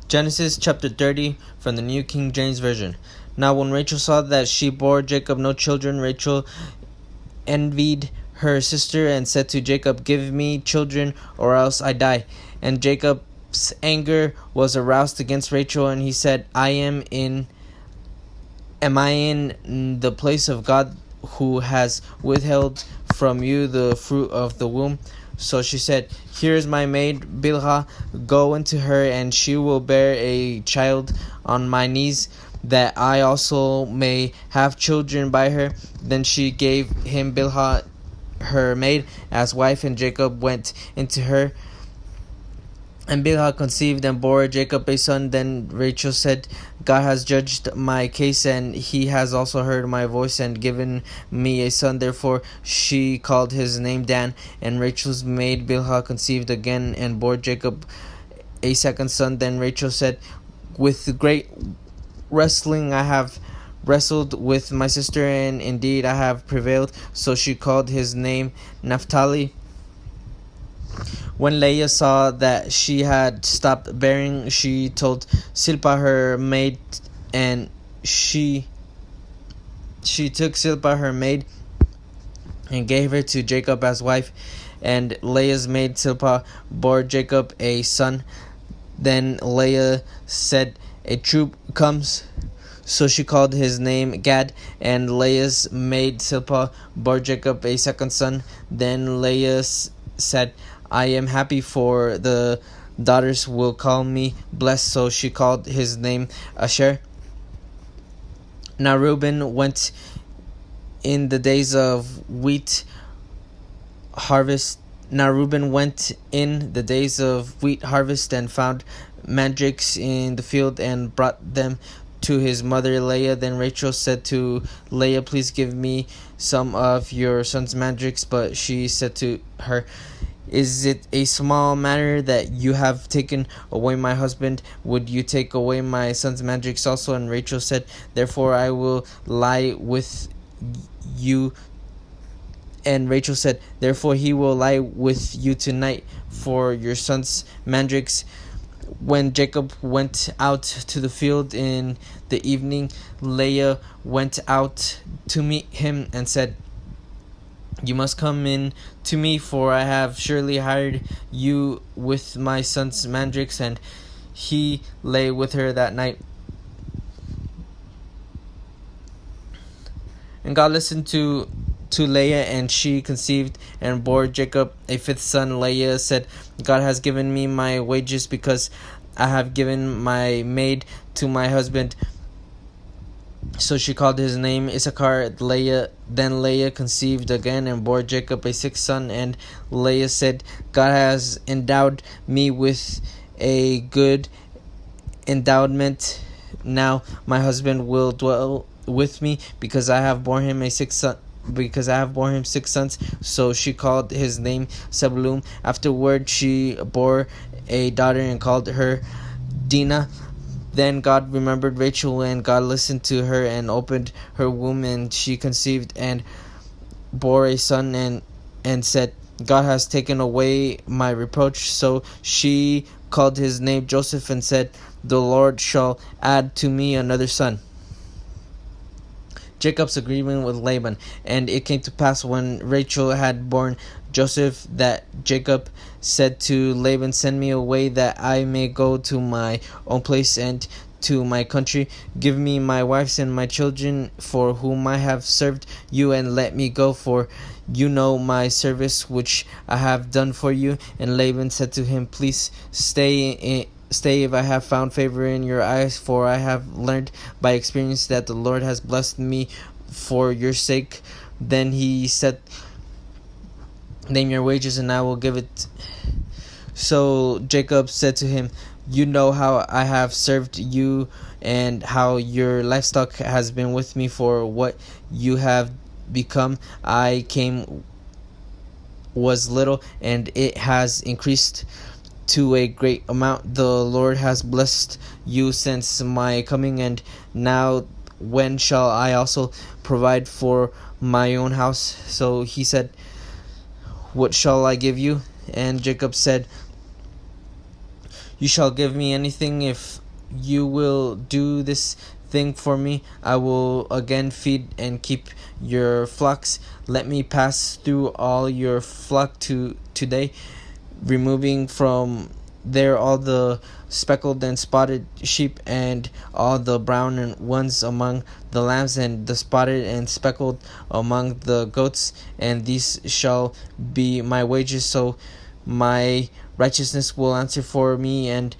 Genesis chapter 30 from the New King James Version. Now when Rachel saw that she bore Jacob no children, Rachel envied her sister and said to Jacob, "Give me children, or else I die." And Jacob's anger was aroused against Rachel, and he said, Am I in the place of God, who has withheld from you the fruit of the womb?" So she said, "Here is my maid Bilhah, go into her, and she will bear a child on my knees, that I also may have children by her." Then she gave him Bilhah, her maid, as wife, and Jacob went into her. And Bilhah conceived and bore Jacob a son. Then Rachel said, "God has judged my case, and he has also heard my voice and given me a son." Therefore she called his name Dan. And Rachel's maid Bilhah conceived again and bore Jacob a second son. Then Rachel said, "With great wrestling I have wrestled with my sister, and indeed I have prevailed." So she called his name Naphtali. When Leah saw that she had stopped bearing, she told Silpah her maid, and she took Silpah her maid and gave her to Jacob as wife. And Leah's maid Silpah bore Jacob a son. Then Leah said, "A troop comes." So she called his name Gad. And Leah's maid Silpah bore Jacob a second son. Then Leah said, "I am happy, for the daughters will call me blessed." So she called his name Asher. Now Reuben went in the days of wheat harvest. And found mandrakes in the field and brought them to his mother Leah. Then Rachel said to Leah, "Please give me some of your son's mandrakes." But she said to her, "Is it a small matter that you have taken away my husband? Would you take away my son's mandrakes also?" And Rachel said, "Therefore I will lie with you." And Rachel said, "Therefore he will lie with you tonight for your son's mandrakes." When Jacob went out to the field in the evening, Leah went out to meet him and said, "You must come in to me, for I have surely hired you with my son's mandrakes." And he lay with her that night. And God listened to Leah, and she conceived and bore Jacob a fifth son. Leah said, "God has given me my wages, because I have given my maid to my husband." So she called his name Issachar. Then Leah conceived again and bore Jacob a sixth son. And Leah said, "God has endowed me with a good endowment. Now my husband will dwell with me, because I have borne him six sons." So she called his name Zebulun. Afterward she bore a daughter and called her Dinah. Then God remembered Rachel, and God listened to her and opened her womb, and she conceived and bore a son, and said, "God has taken away my reproach." So she called his name Joseph and said, "The Lord shall add to me another son." Jacob's agreement with Laban. And it came to pass, when Rachel had borne Joseph, that Jacob said to Laban, "Send me away, that I may go to my own place and to my country. Give me my wives and my children, for whom I have served you, and let me go, for you know my service which I have done for you." And Laban said to him, "Please stay if I have found favor in your eyes, for I have learned by experience that the Lord has blessed me for your sake." Then he said, "Name your wages, and I will give it." So Jacob said to him, "You know how I have served you, and how your livestock has been with me. For what you have become I came was little, and it has increased to a great amount. The Lord has blessed you since my coming, and now when shall I also provide for my own house?" So he said, "What shall I give you?" And Jacob said, You shall give me anything if you will do this thing for me. I will again feed and keep your flocks. Let me pass through all your flock today, removing from there all the speckled and spotted sheep and all the brown ones among the lambs and the spotted and speckled among the goats, and these shall be my wages, so my righteousness will answer for me, and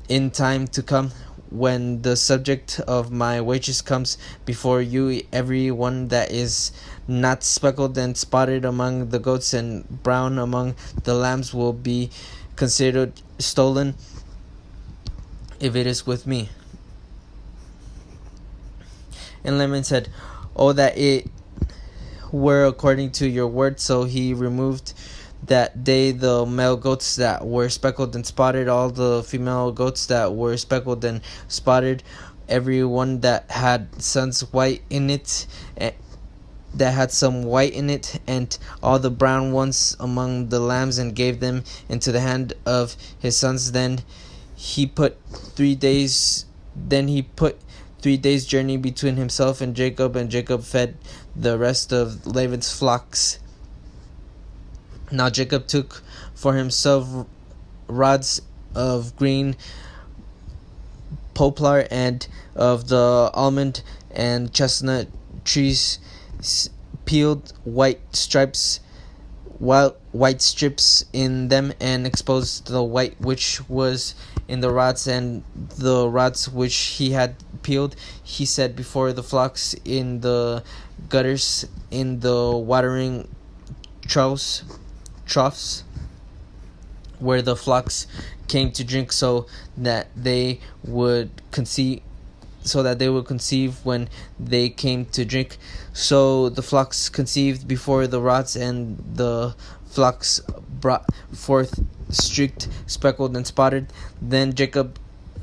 in time to come, when the subject of my wages comes before you, every one that is not speckled and spotted among the goats and brown among the lambs will be considered stolen if it is with me. And Laban said, "Oh, that it were according to your word." So he removed that day the male goats that were speckled and spotted, all the female goats that were speckled and spotted, every one that had sons white in it, that had some white in it, and all the brown ones among the lambs, and gave them into the hand of his sons. He put 3 days journey between himself and Jacob fed the rest of Laban's flocks. Now Jacob took for himself rods of green poplar and of the almond and chestnut trees, peeled white strips in them, and exposed the white which was in the rods, and the rods which he had peeled he set before the flocks in the gutters, in the watering troughs where the flocks came to drink, so that they would conceive when they came to drink. So the flocks conceived before the rods, and the flocks brought forth streaked, speckled, and spotted. Then Jacob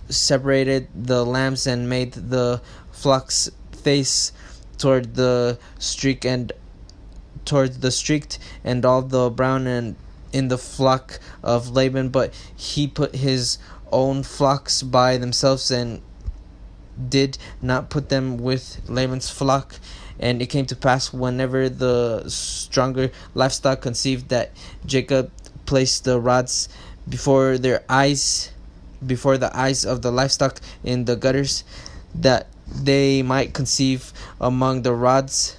separated the lambs and made the flocks face toward the streaked, and all the brown and in the flock of Laban, but he put his own flocks by themselves and did not put them with Laban's flock. And it came to pass, whenever the stronger livestock conceived, that Jacob placed the rods before the eyes of the livestock in the gutters, that they might conceive among the rods.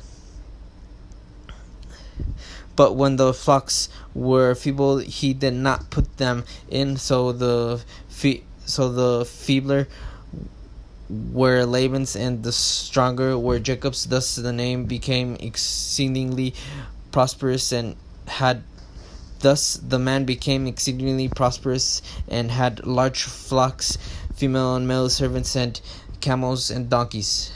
But when the flocks were feeble, he did not put them in. So the feebler were Laban's, and the stronger were Jacob's. Thus the name became exceedingly prosperous, and the man became exceedingly prosperous, and had large flocks, female and male servants, and camels and donkeys.